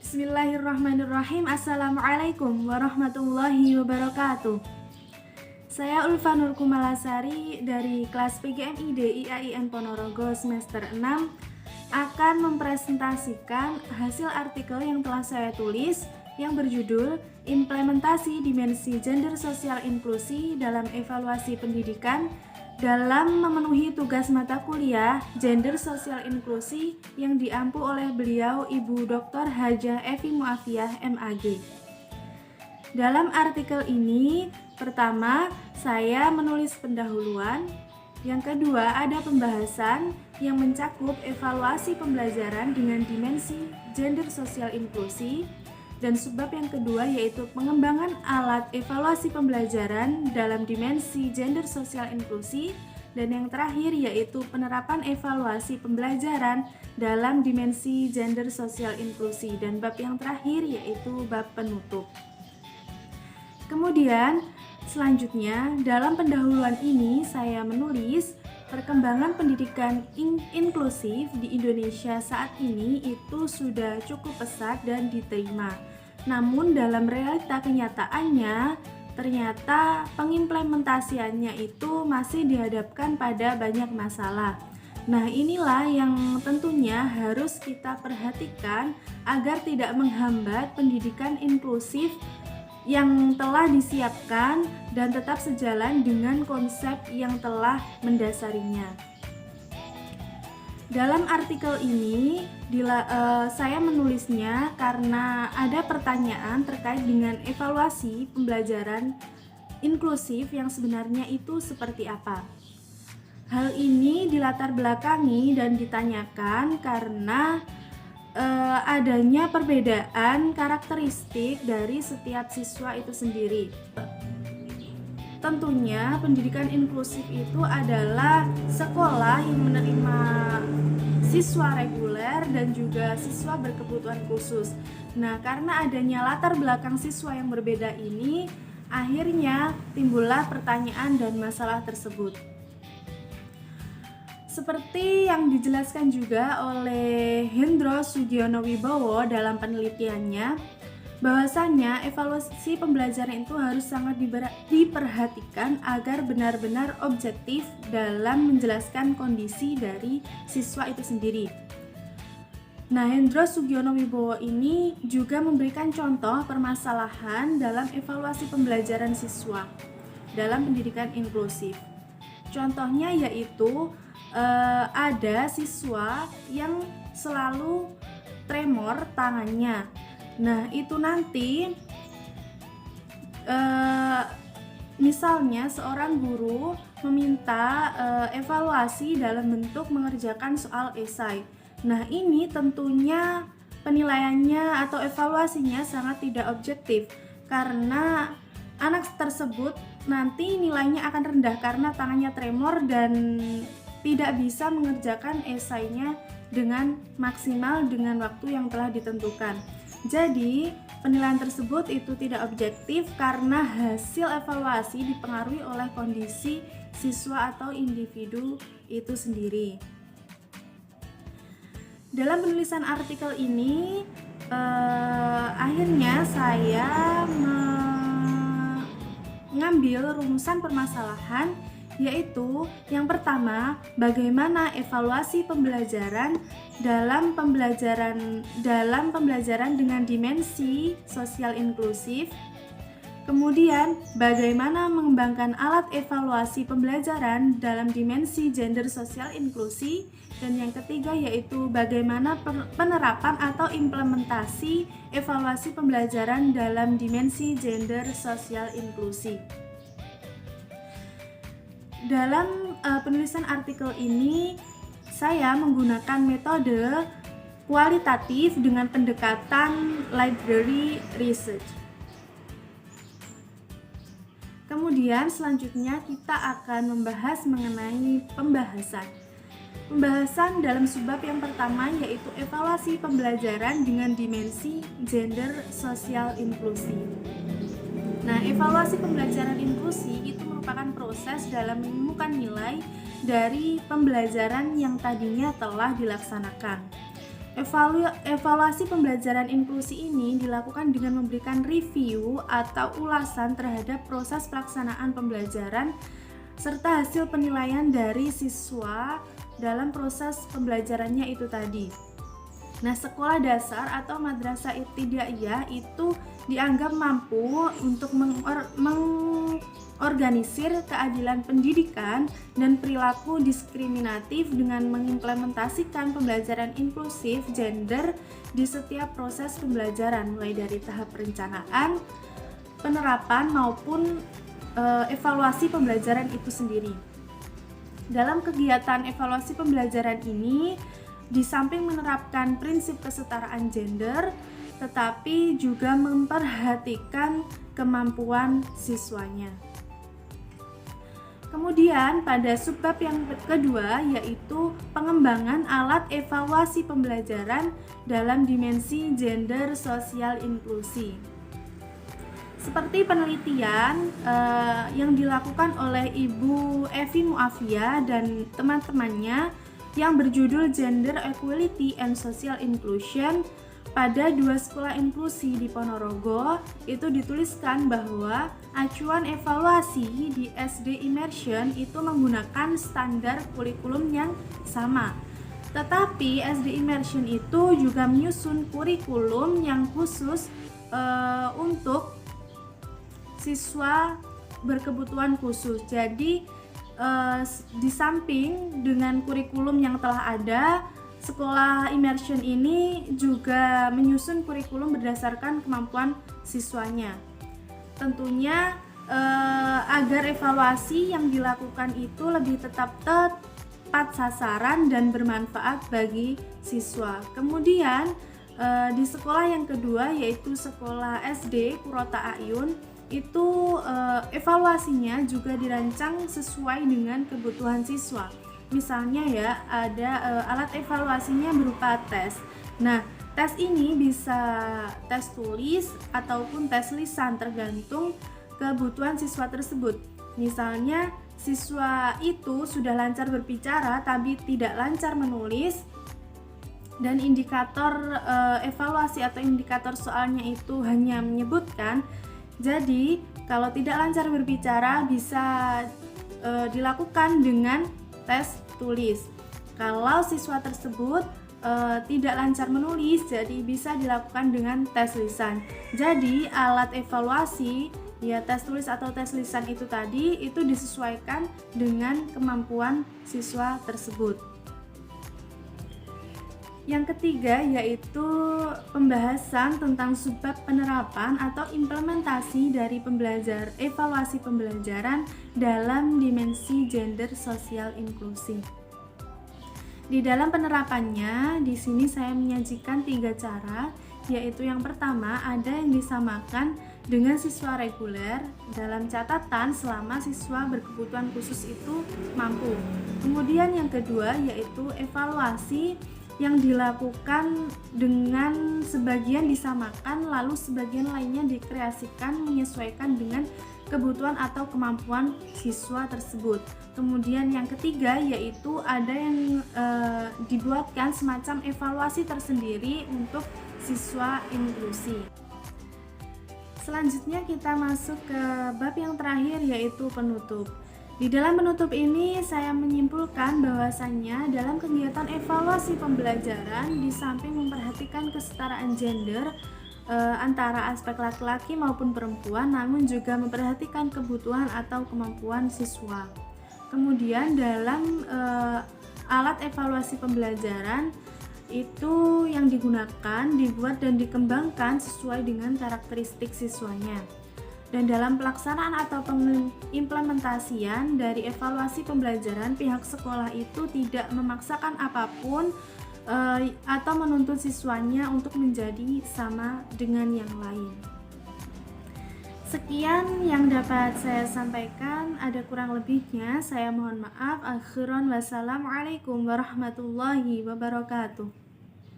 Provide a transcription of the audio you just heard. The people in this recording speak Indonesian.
Bismillahirrahmanirrahim. Assalamualaikum warahmatullahi wabarakatuh. Saya Ulfa Nur Kumalasari dari kelas PGMID IAIN Ponorogo semester 6 akan mempresentasikan hasil artikel yang telah saya tulis yang berjudul Implementasi Dimensi Gender Sosial Inklusi dalam Evaluasi Pendidikan dalam memenuhi tugas mata kuliah Gender Sosial Inklusi yang diampu oleh beliau Ibu Dr. Hajah Evi Muafiah MAG. Dalam artikel ini, pertama, saya menulis pendahuluan. Yang kedua, ada pembahasan yang mencakup evaluasi pembelajaran dengan dimensi gender sosial inklusi. Dan subbab yang kedua yaitu pengembangan alat evaluasi pembelajaran dalam dimensi gender sosial inklusi. Dan yang terakhir yaitu penerapan evaluasi pembelajaran dalam dimensi gender sosial inklusi. Dan bab yang terakhir yaitu bab penutup. Kemudian selanjutnya dalam pendahuluan ini saya menulis perkembangan pendidikan inklusif di Indonesia saat ini itu sudah cukup pesat dan diterima. Namun dalam realita kenyataannya ternyata pengimplementasiannya itu masih dihadapkan pada banyak masalah. Nah, inilah yang tentunya harus kita perhatikan agar tidak menghambat pendidikan inklusif yang telah disiapkan dan tetap sejalan dengan konsep yang telah mendasarinya. Dalam artikel ini saya menulisnya karena ada pertanyaan terkait dengan evaluasi pembelajaran inklusif yang sebenarnya itu seperti apa. Hal ini dilatar belakangi dan ditanyakan karena adanya perbedaan karakteristik dari setiap siswa itu sendiri. Tentunya pendidikan inklusif itu adalah sekolah yang menerima siswa reguler dan juga siswa berkebutuhan khusus. Nah, karena adanya latar belakang siswa yang berbeda ini, akhirnya timbullah pertanyaan dan masalah tersebut. Seperti yang dijelaskan juga oleh Hendro Sugiono Wibowo dalam penelitiannya, bahwasanya evaluasi pembelajaran itu harus sangat diperhatikan agar benar-benar objektif dalam menjelaskan kondisi dari siswa itu sendiri. Nah, Hendro Sugiono Wibowo ini juga memberikan contoh permasalahan dalam evaluasi pembelajaran siswa dalam pendidikan inklusif. Contohnya yaitu ada siswa yang selalu tremor tangannya. Nah, itu nanti misalnya seorang guru meminta evaluasi dalam bentuk mengerjakan soal esai. Nah, ini tentunya penilaiannya atau evaluasinya sangat tidak objektif karena anak tersebut nanti nilainya akan rendah karena tangannya tremor dan tidak bisa mengerjakan esainya dengan maksimal dengan waktu yang telah ditentukan. Jadi, penilaian tersebut itu tidak objektif karena hasil evaluasi dipengaruhi oleh kondisi siswa atau individu itu sendiri. Dalam penulisan artikel ini, akhirnya saya mengambil rumusan permasalahan, yaitu yang pertama, bagaimana evaluasi pembelajaran dalam pembelajaran dengan dimensi sosial inklusif. Kemudian, bagaimana mengembangkan alat evaluasi pembelajaran dalam dimensi gender sosial inklusi. Dan yang ketiga yaitu bagaimana penerapan atau implementasi evaluasi pembelajaran dalam dimensi gender sosial inklusi. Dalam penulisan artikel ini, saya menggunakan metode kualitatif dengan pendekatan library research. Kemudian selanjutnya kita akan membahas mengenai pembahasan dalam subbab yang pertama yaitu evaluasi pembelajaran dengan dimensi gender sosial inklusi. Nah, evaluasi pembelajaran inklusi itu merupakan proses dalam menemukan nilai dari pembelajaran yang tadinya telah dilaksanakan. Evaluasi pembelajaran inklusi ini dilakukan dengan memberikan review atau ulasan terhadap proses pelaksanaan pembelajaran serta hasil penilaian dari siswa dalam proses pembelajarannya itu tadi. Nah, sekolah dasar atau madrasah ibtidaiyah itu dianggap mampu untuk mengorganisir keadilan pendidikan dan perilaku diskriminatif dengan mengimplementasikan pembelajaran inklusif gender di setiap proses pembelajaran, mulai dari tahap perencanaan, penerapan maupun evaluasi pembelajaran itu sendiri. Dalam kegiatan evaluasi pembelajaran ini, di samping menerapkan prinsip kesetaraan gender, tetapi juga memperhatikan kemampuan siswanya. Kemudian pada subbab yang kedua yaitu pengembangan alat evaluasi pembelajaran dalam dimensi gender sosial inklusi. Seperti penelitian yang dilakukan oleh Ibu Evi Muafia dan teman-temannya yang berjudul Gender Equality and Social Inclusion pada 2 sekolah inklusi di Ponorogo, itu dituliskan bahwa acuan evaluasi di SD Immersion itu menggunakan standar kurikulum yang sama. Tetapi SD Immersion itu juga menyusun kurikulum yang khusus untuk siswa berkebutuhan khusus. Jadi di samping dengan kurikulum yang telah ada, sekolah immersion ini juga menyusun kurikulum berdasarkan kemampuan siswanya. Tentunya agar evaluasi yang dilakukan itu lebih tepat sasaran dan bermanfaat bagi siswa. Kemudian di sekolah yang kedua yaitu sekolah SD Kurota Ayun, itu evaluasinya juga dirancang sesuai dengan kebutuhan siswa. Misalnya ya, ada alat evaluasinya berupa tes. Nah, tes ini bisa tes tulis ataupun tes lisan tergantung kebutuhan siswa tersebut. Misalnya, siswa itu sudah lancar berbicara tapi tidak lancar menulis, dan indikator evaluasi atau indikator soalnya itu hanya menyebutkan. Jadi, kalau tidak lancar berbicara bisa dilakukan dengan tes tulis. Kalau siswa tersebut tidak lancar menulis, jadi bisa dilakukan dengan tes lisan. Jadi, alat evaluasi ya tes tulis atau tes lisan itu tadi itu disesuaikan dengan kemampuan siswa tersebut. Yang ketiga yaitu pembahasan tentang subbab penerapan atau implementasi dari evaluasi pembelajaran dalam dimensi gender sosial inklusi. Di dalam penerapannya, di sini saya menyajikan 3 cara, yaitu yang pertama ada yang disamakan dengan siswa reguler dalam catatan selama siswa berkebutuhan khusus itu mampu. Kemudian yang kedua yaitu evaluasi yang dilakukan dengan sebagian disamakan lalu sebagian lainnya dikreasikan menyesuaikan dengan kebutuhan atau kemampuan siswa tersebut. Kemudian yang ketiga yaitu ada yang dibuatkan semacam evaluasi tersendiri untuk siswa inklusi. Selanjutnya kita masuk ke bab yang terakhir yaitu penutup. Di dalam penutup ini saya menyimpulkan bahwasannya dalam kegiatan evaluasi pembelajaran di samping memperhatikan kesetaraan gender antara aspek laki-laki maupun perempuan, namun juga memperhatikan kebutuhan atau kemampuan siswa. Kemudian dalam alat evaluasi pembelajaran itu yang digunakan, dibuat dan dikembangkan sesuai dengan karakteristik siswanya. Dan dalam pelaksanaan atau pengimplementasian dari evaluasi pembelajaran, pihak sekolah itu tidak memaksakan apapun atau menuntut siswanya untuk menjadi sama dengan yang lain. Sekian yang dapat saya sampaikan, ada kurang lebihnya saya mohon maaf. Akhiran wassalamualaikum warahmatullahi wabarakatuh.